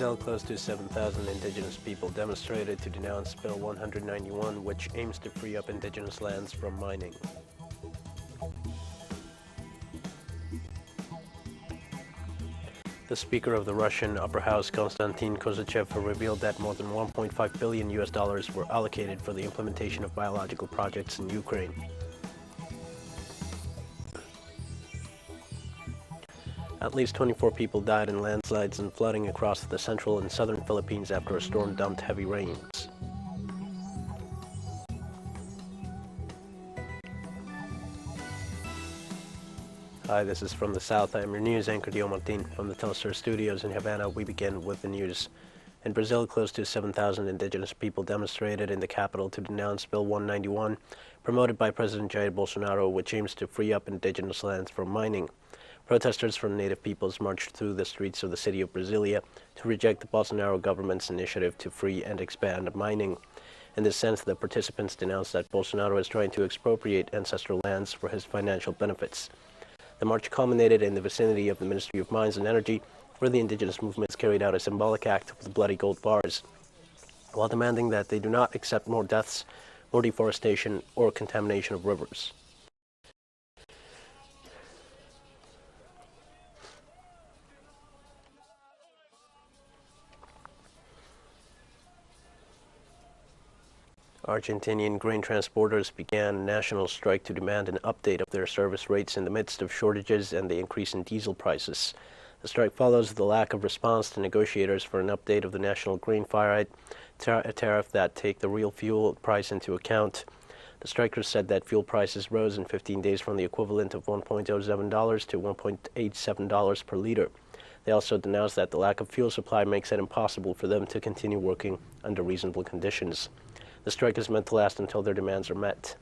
Brazil, close to 7,000 indigenous people demonstrated to denounce Bill 191, which aims to free up indigenous lands from mining. The Speaker of the Russian Upper House, Konstantin Kosachev, revealed that more than $1.5 billion were allocated for the implementation of biological projects in Ukraine. At least 24 people died in landslides and flooding across the central and southern Philippines after a storm dumped heavy rains. Hi, this is From the South. I am your news anchor, Dio Martin. From the TeleSUR studios in Havana, we begin with the news. In Brazil, close to 7,000 indigenous people demonstrated in the capital to denounce Bill 191, promoted by President Jair Bolsonaro, which aims to free up indigenous lands from mining. Protesters from native peoples marched through the streets of the city of Brasilia to reject the Bolsonaro government's initiative to free and expand mining. In this sense, the participants denounced that Bolsonaro is trying to expropriate ancestral lands for his financial benefits. The march culminated in the vicinity of the Ministry of Mines and Energy, where the indigenous movements carried out a symbolic act with bloody gold bars, while demanding that they do not accept more deaths, more deforestation, or contamination of rivers. Argentinian grain transporters began a national strike to demand an update of their service rates in the midst of shortages and the increase in diesel prices. The strike follows the lack of response to negotiators for an update of the national grain fire tariff that take the real fuel price into account. The strikers said that fuel prices rose in 15 days from the equivalent of $1.07 to $1.87 per liter. They also denounced that the lack of fuel supply makes it impossible for them to continue working under reasonable conditions. The strike is meant to last until their demands are met.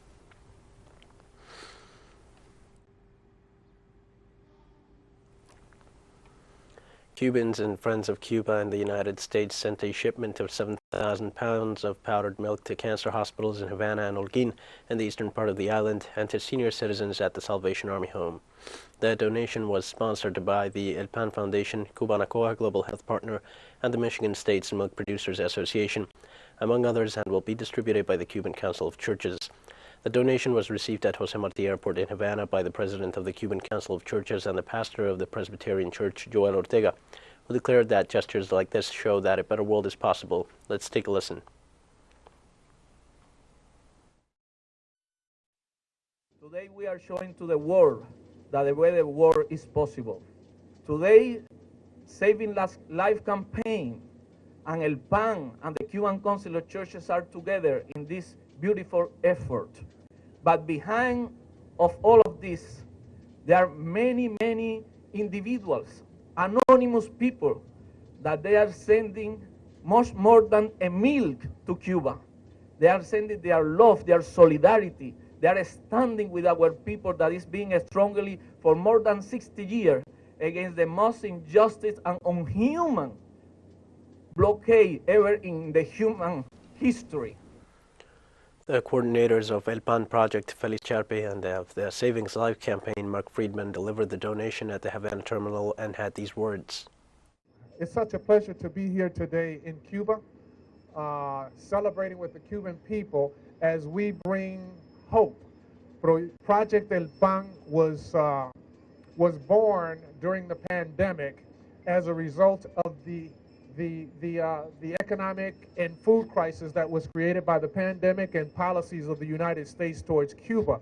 Cubans and Friends of Cuba in the United States sent a shipment of 7,000 pounds of powdered milk to cancer hospitals in Havana and Holguin in the eastern part of the island and to senior citizens at the Salvation Army home. The donation was sponsored by the El Pan Foundation, Cubanacoa Global Health Partner, and the Michigan States Milk Producers Association, among others, and will be distributed by the Cuban Council of Churches. The donation was received at Jose Marti Airport in Havana by the president of the Cuban Council of Churches and the pastor of the Presbyterian Church, Joel Ortega, who declared that gestures like this show that a better world is possible. Let's take a listen. Today we are showing to the world that a better world is possible. Today, Saving Life campaign and El PAN and the Cuban Council of Churches are together in this beautiful effort. But behind of all of this, there are many, many individuals, anonymous people, that they are sending much more than a milk to Cuba. They are sending their love, their solidarity. They are standing with our people that is being strongly for more than 60 years against the most injustice and unhuman blockade ever in the human history. The coordinators of El PAN Project, Feliz Charpe, and of the Savings Life campaign, Mark Friedman, delivered the donation at the Havana terminal and had these words. It's such a pleasure to be here today in Cuba, celebrating with the Cuban people as we bring hope. Project El PAN was born during the pandemic as a result of the economic and food crisis that was created by the pandemic and policies of the United States towards Cuba.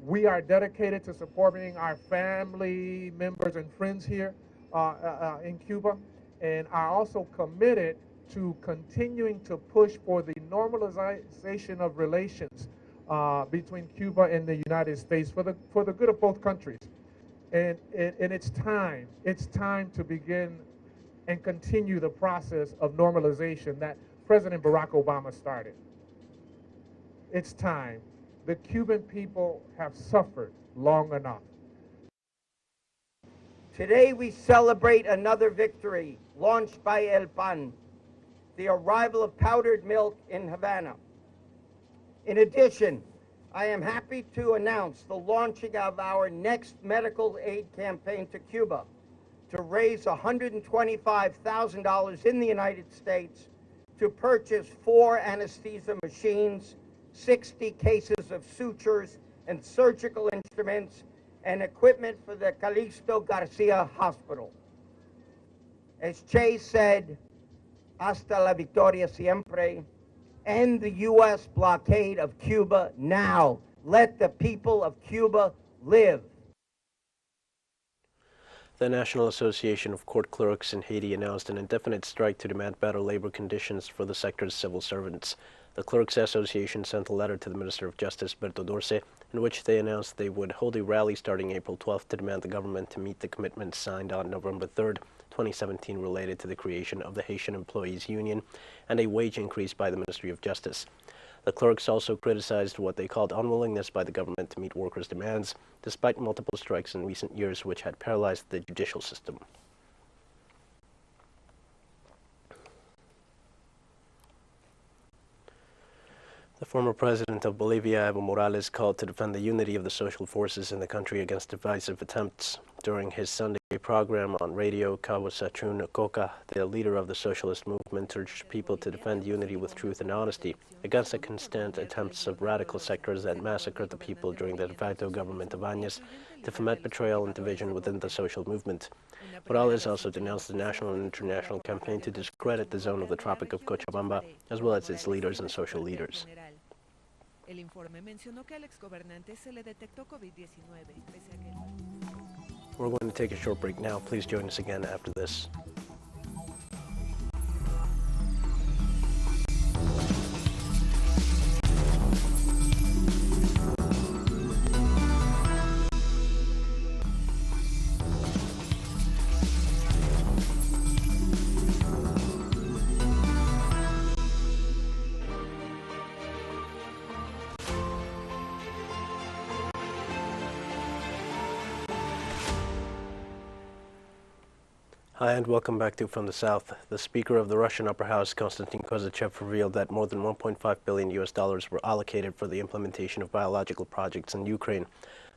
We are dedicated to supporting our family members and friends here in Cuba, and are also committed to continuing to push for the normalization of relations between Cuba and the United States for the good of both countries. And it's time to begin and continue the process of normalization that President Barack Obama started. It's time. The Cuban people have suffered long enough. Today we celebrate another victory launched by El PAN, the arrival of powdered milk in Havana. In addition, I am happy to announce the launching of our next medical aid campaign to Cuba to raise $125,000 in the United States to purchase 4 anesthesia machines, 60 cases of sutures and surgical instruments, and equipment for the Calixto Garcia Hospital. As Che said, hasta la victoria siempre, end the U.S. blockade of Cuba now. Let the people of Cuba live. The National Association of Court Clerks in Haiti announced an indefinite strike to demand better labor conditions for the sector's civil servants. The Clerks Association sent a letter to the Minister of Justice, Berto Dorce, in which they announced they would hold a rally starting April 12th to demand the government to meet the commitments signed on November 3rd, 2017 related to the creation of the Haitian Employees Union and a wage increase by the Ministry of Justice. The clerks also criticized what they called unwillingness by the government to meet workers' demands, despite multiple strikes in recent years which had paralyzed the judicial system. The former president of Bolivia, Evo Morales, called to defend the unity of the social forces in the country against divisive attempts. During his Sunday program on radio, Cabo Sachun Coca, the leader of the socialist movement, urged people to defend unity with truth and honesty against the constant attempts of radical sectors that massacred the people during the de facto government of Áñez to foment betrayal and division within the social movement. Morales also denounced the national and international campaign to discredit the zone of the Tropic of Cochabamba, as well as its leaders and social leaders. El informe mencionó que al exgobernante se le detectó COVID-19. We're going to take a short break now. Please join us again after this. Hi, and welcome back to From the South. The Speaker of the Russian Upper House, Konstantin Kozachev, revealed that more than $1.5 billion were allocated for the implementation of biological projects in Ukraine.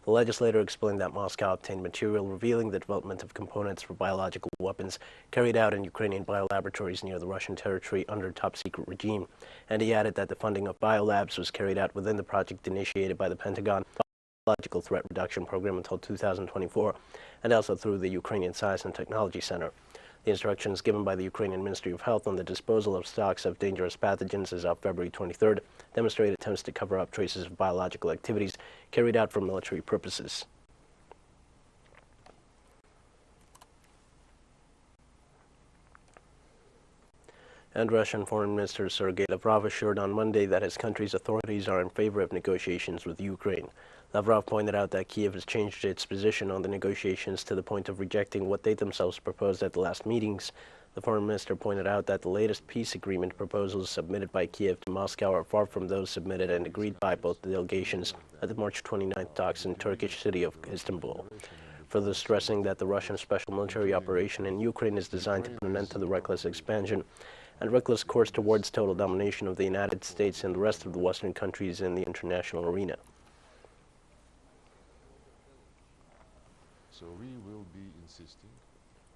The legislator explained that Moscow obtained material revealing the development of components for biological weapons carried out in Ukrainian biolaboratories near the Russian territory under top-secret regime. And he added that the funding of biolabs was carried out within the project initiated by the Pentagon Biological Threat Reduction Program until 2024, and also through the Ukrainian Science and Technology Center. The instructions given by the Ukrainian Ministry of Health on the disposal of stocks of dangerous pathogens as of February 23rd demonstrated attempts to cover up traces of biological activities carried out for military purposes. And Russian Foreign Minister Sergei Lavrov assured on Monday that his country's authorities are in favor of negotiations with Ukraine. Lavrov pointed out that Kiev has changed its position on the negotiations to the point of rejecting what they themselves proposed at the last meetings. The foreign minister pointed out that the latest peace agreement proposals submitted by Kiev to Moscow are far from those submitted and agreed by both the delegations at the March 29th talks in Turkish city of Istanbul. Further stressing that the Russian special military operation in Ukraine is designed to put an end to the reckless expansion and reckless course towards total domination of the United States and the rest of the Western countries in the international arena. So we will be insisting.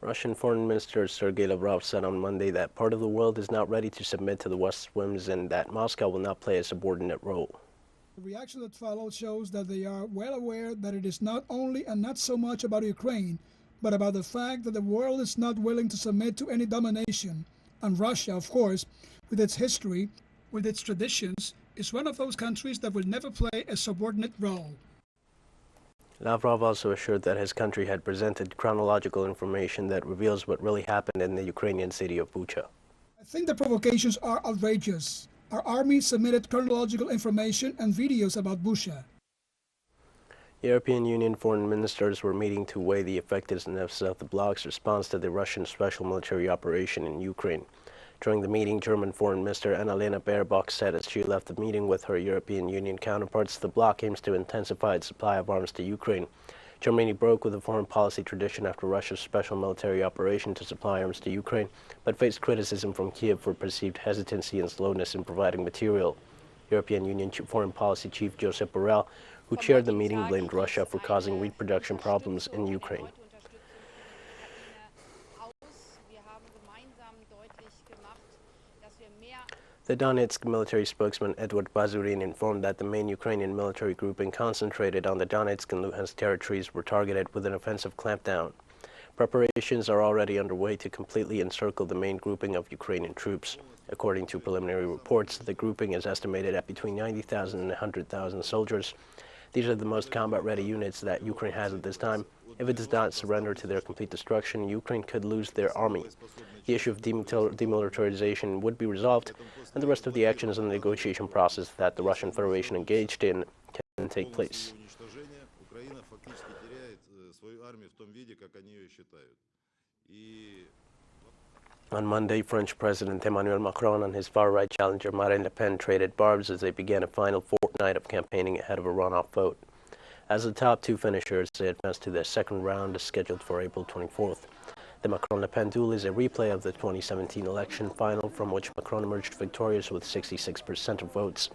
Russian Foreign Minister Sergei Lavrov said on Monday that part of the world is not ready to submit to the West's whims and that Moscow will not play a subordinate role. The reaction that followed shows that they are well aware that it is not only and not so much about Ukraine, but about the fact that the world is not willing to submit to any domination. And Russia, of course, with its history, with its traditions, is one of those countries that will never play a subordinate role. Lavrov also assured that his country had presented chronological information that reveals what really happened in the Ukrainian city of Bucha. I think the provocations are outrageous. Our army submitted chronological information and videos about Bucha. European Union foreign ministers were meeting to weigh the effectiveness of the bloc's response to the Russian special military operation in Ukraine. During the meeting, German Foreign Minister Annalena Baerbock said as she left the meeting with her European Union counterparts, the bloc aims to intensify its supply of arms to Ukraine. Germany broke with a foreign policy tradition after Russia's special military operation to supply arms to Ukraine, but faced criticism from Kiev for perceived hesitancy and slowness in providing material. European Union Foreign Policy Chief Josep Borrell, who chaired the meeting, blamed Russia for causing wheat production problems in Ukraine. The Donetsk military spokesman Edward Bazurin informed that the main Ukrainian military grouping concentrated on the Donetsk and Luhansk territories were targeted with an offensive clampdown. Preparations are already underway to completely encircle the main grouping of Ukrainian troops. According to preliminary reports, the grouping is estimated at between 90,000 and 100,000 soldiers. These are the most combat-ready units that Ukraine has at this time. If it does not surrender to their complete destruction, Ukraine could lose their army. The issue of demilitarization would be resolved, and the rest of the actions in the negotiation process that the Russian Federation engaged in can take place. On Monday, French President Emmanuel Macron and his far-right challenger Marine Le Pen traded barbs as they began a final fortnight of campaigning ahead of a runoff vote. As the top two finishers, they advanced to their second round, scheduled for April 24th. The Macron-Le Pen duel is a replay of the 2017 election final, from which Macron emerged victorious with 66% of votes.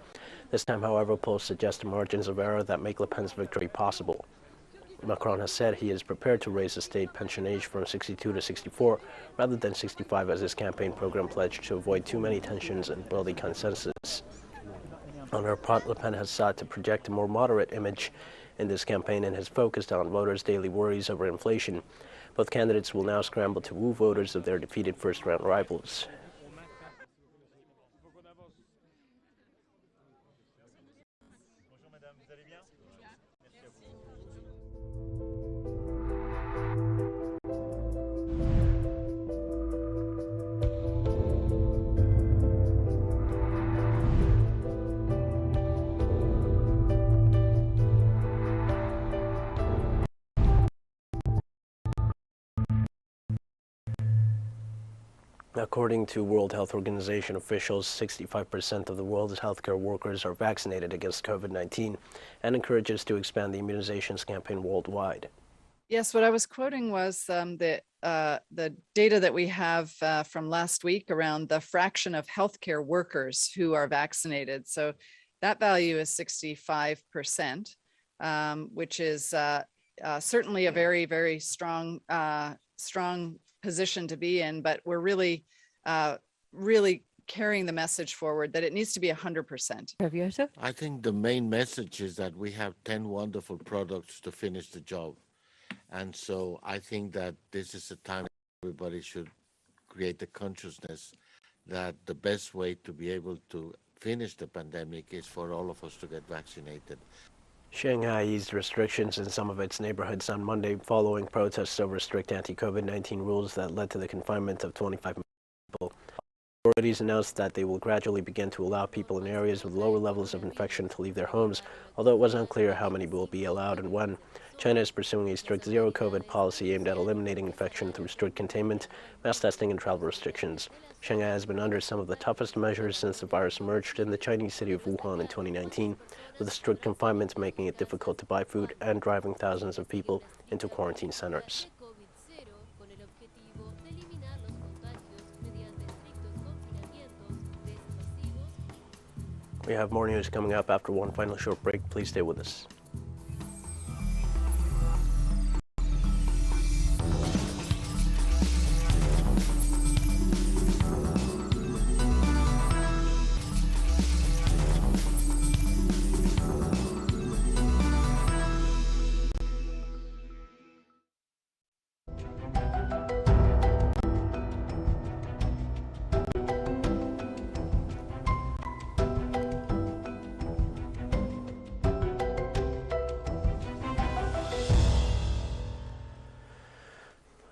This time, however, polls suggest margins of error that make Le Pen's victory possible. Macron has said he is prepared to raise the state pension age from 62 to 64 rather than 65 as his campaign program pledged to avoid too many tensions and build a consensus. On her part, Le Pen has sought to project a more moderate image in this campaign and has focused on voters' daily worries over inflation. Both candidates will now scramble to woo voters of their defeated first-round rivals. According to World Health Organization officials, 65% of the world's healthcare workers are vaccinated against COVID-19 and encourages to expand the immunizations campaign worldwide. Yes, what I was quoting was the data that we have from last week around the fraction of healthcare workers who are vaccinated. So that value is 65%, which is certainly a very, very strong position to be in, but we're really carrying the message forward that it needs to be 100%. I think the main message is that we have 10 wonderful products to finish the job. And so I think that this is a time everybody should create the consciousness that the best way to be able to finish the pandemic is for all of us to get vaccinated. Shanghai eased restrictions in some of its neighborhoods on Monday following protests over strict anti-COVID-19 rules that led to the confinement of 25 people. Authorities announced that they will gradually begin to allow people in areas with lower levels of infection to leave their homes, although it was unclear how many will be allowed and when. China is pursuing a strict zero-COVID policy aimed at eliminating infection through strict containment, mass testing, and travel restrictions. Shanghai has been under some of the toughest measures since the virus emerged in the Chinese city of Wuhan in 2019, with strict confinement making it difficult to buy food and driving thousands of people into quarantine centers. We have more news coming up after one final short break. Please stay with us.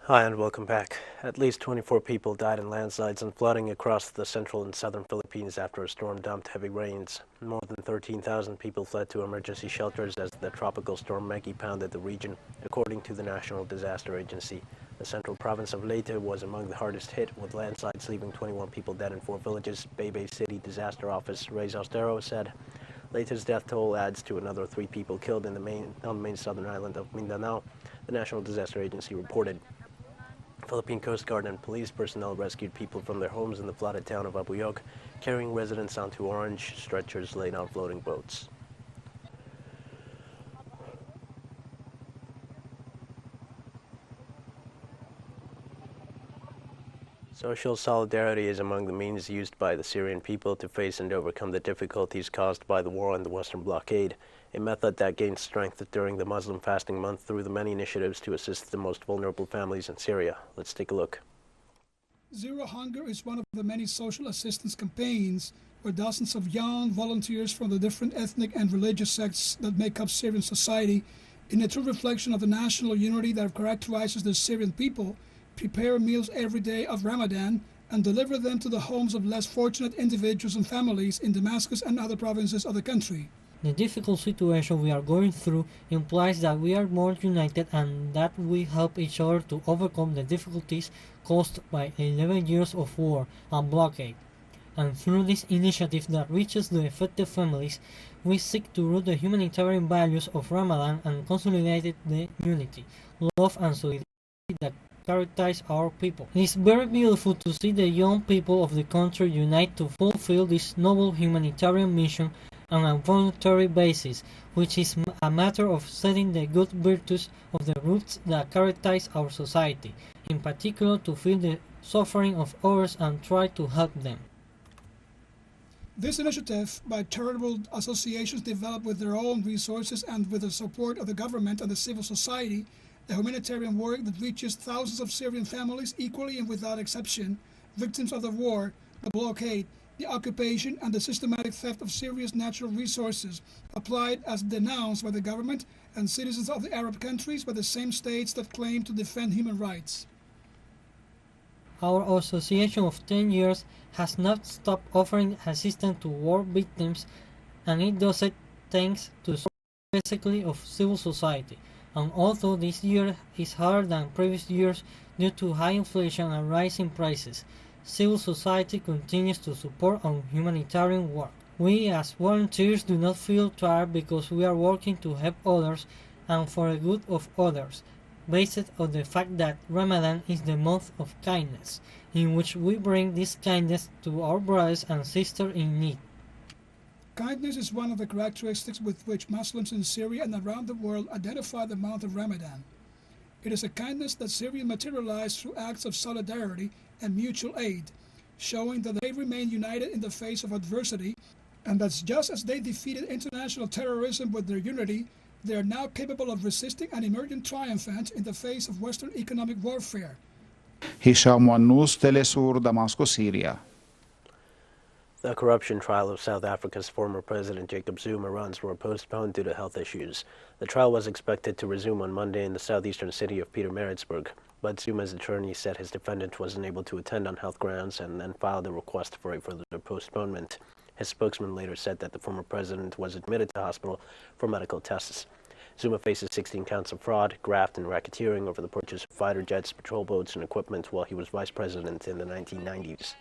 Hi and welcome back. At least 24 people died in landslides and flooding across the central and southern Philippines after a storm dumped heavy rains. More than 13,000 people fled to emergency shelters as the tropical storm Maggie pounded the region, according to the National Disaster Agency. The central province of Leyte was among the hardest hit, with landslides leaving 21 people dead in 4 villages. Baybay City Disaster Office Reyes Austero said Leyte's death toll adds to another 3 people killed on the main southern island of Mindanao, the National Disaster Agency reported. Philippine Coast Guard and police personnel rescued people from their homes in the flooded town of Abuyog, carrying residents onto orange stretchers laid on floating boats. Social solidarity is among the means used by the Syrian people to face and overcome the difficulties caused by the war and the Western blockade, a method that gained strength during the Muslim fasting month through the many initiatives to assist the most vulnerable families in Syria. Let's take a look. Zero Hunger is one of the many social assistance campaigns where dozens of young volunteers from the different ethnic and religious sects that make up Syrian society, in a true reflection of the national unity that characterizes the Syrian people, prepare meals every day of Ramadan and deliver them to the homes of less fortunate individuals and families in Damascus and other provinces of the country. The difficult situation we are going through implies that we are more united and that we help each other to overcome the difficulties caused by 11 years of war and blockade. And through this initiative that reaches the affected families, we seek to root the humanitarian values of Ramadan and consolidate the unity, love and solidarity that characterize our people. It is very beautiful to see the young people of the country unite to fulfill this noble humanitarian mission on a voluntary basis, which is a matter of setting the good virtues of the roots that characterize our society, in particular to feel the suffering of others and try to help them. This initiative by charitable associations developed with their own resources and with the support of the government and the civil society, a humanitarian work that reaches thousands of Syrian families equally and without exception, victims of the war, the blockade, the occupation and the systematic theft of Syria's natural resources, applied as denounced by the government and citizens of the Arab countries by the same states that claim to defend human rights. Our association of 10 years has not stopped offering assistance to war victims, and it does it thanks to support basically of civil society. And although this year is harder than previous years due to high inflation and rising prices, civil society continues to support our humanitarian work. We as volunteers do not feel tired because we are working to help others and for the good of others, based on the fact that Ramadan is the month of kindness, in which we bring this kindness to our brothers and sisters in need. Kindness is one of the characteristics with which Muslims in Syria and around the world identify the month of Ramadan. It is a kindness that Syrians materialize through acts of solidarity and mutual aid, showing that they remain united in the face of adversity, and that just as they defeated international terrorism with their unity, they are now capable of resisting and emerging triumphant in the face of Western economic warfare. Hisham Wannous, TeleSUR, Damascus, Syria. The corruption trial of South Africa's former President Jacob Zuma runs were postponed due to health issues. The trial was expected to resume on Monday in the southeastern city of Pietermaritzburg, but Zuma's attorney said his defendant wasn't able to attend on health grounds and then filed a request for a further postponement. His spokesman later said that the former president was admitted to hospital for medical tests. Zuma faces 16 counts of fraud, graft, and racketeering over the purchase of fighter jets, patrol boats, and equipment while he was vice president in the 1990s.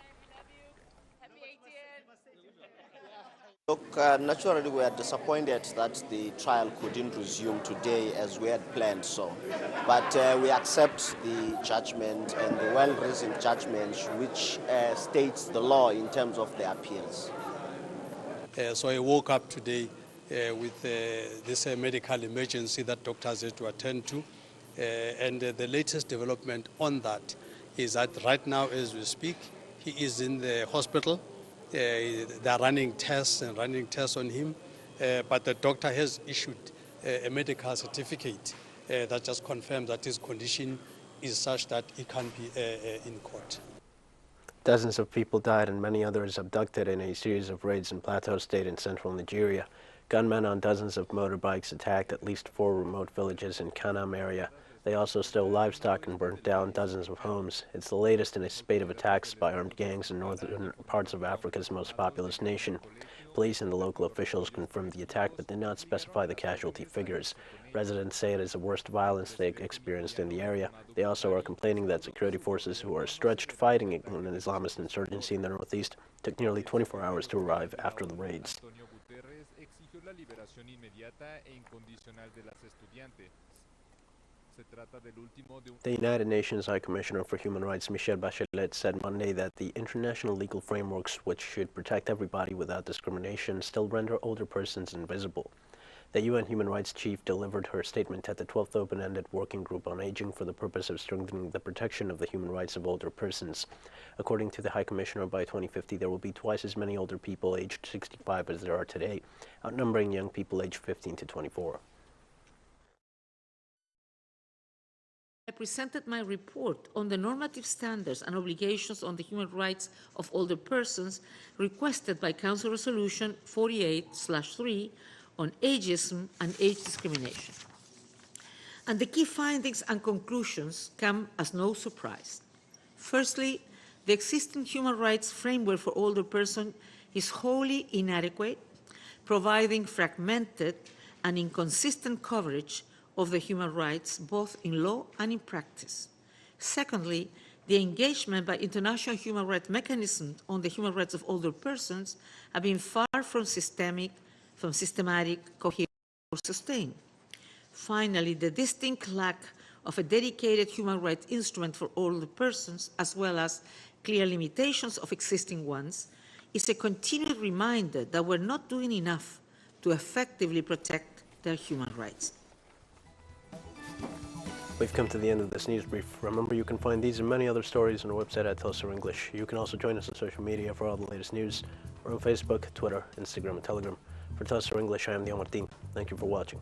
Look, naturally we are disappointed that the trial couldn't resume today as we had planned so. But we accept the judgment and the well-reasoned judgment which states the law in terms of the appeals. So I woke up today with this medical emergency that doctors had to attend to. And the latest development on that is that right now as we speak, he is in the hospital. They are running tests on him, but the doctor has issued a medical certificate that just confirms that his condition is such that he can be in court. Dozens of people died and many others abducted in a series of raids in Plateau State in central Nigeria. Gunmen on dozens of motorbikes attacked at least 4 remote villages in Kanam area. They also stole livestock and burnt down dozens of homes. It's the latest in a spate of attacks by armed gangs in northern parts of Africa's most populous nation. Police and the local officials confirmed the attack but did not specify the casualty figures. Residents say it is the worst violence they experienced in the area. They also are complaining that security forces who are stretched fighting an Islamist insurgency in the northeast took nearly 24 hours to arrive after the raids. The United Nations High Commissioner for Human Rights, Michelle Bachelet, said Monday that the international legal frameworks which should protect everybody without discrimination still render older persons invisible. The UN Human Rights Chief delivered her statement at the 12th Open-Ended Working Group on Aging for the purpose of strengthening the protection of the human rights of older persons. According to the High Commissioner, by 2050 there will be twice as many older people aged 65 as there are today, outnumbering young people aged 15 to 24. I presented my report on the normative standards and obligations on the human rights of older persons requested by Council Resolution 48/3 on ageism and age discrimination. And the key findings and conclusions come as no surprise. Firstly, the existing human rights framework for older persons is wholly inadequate, providing fragmented and inconsistent coverage of the human rights, both in law and in practice. Secondly, the engagement by international human rights mechanisms on the human rights of older persons have been far from systematic, coherent, or sustained. Finally, the distinct lack of a dedicated human rights instrument for older persons, as well as clear limitations of existing ones, is a continued reminder that we're not doing enough to effectively protect their human rights. We've come to the end of this news brief. Remember, you can find these and many other stories on our website at TeleSUR English. You can also join us on social media for all the latest news. We're on Facebook, Twitter, Instagram, and Telegram. For TeleSUR English, I am Leo Martin. Thank you for watching.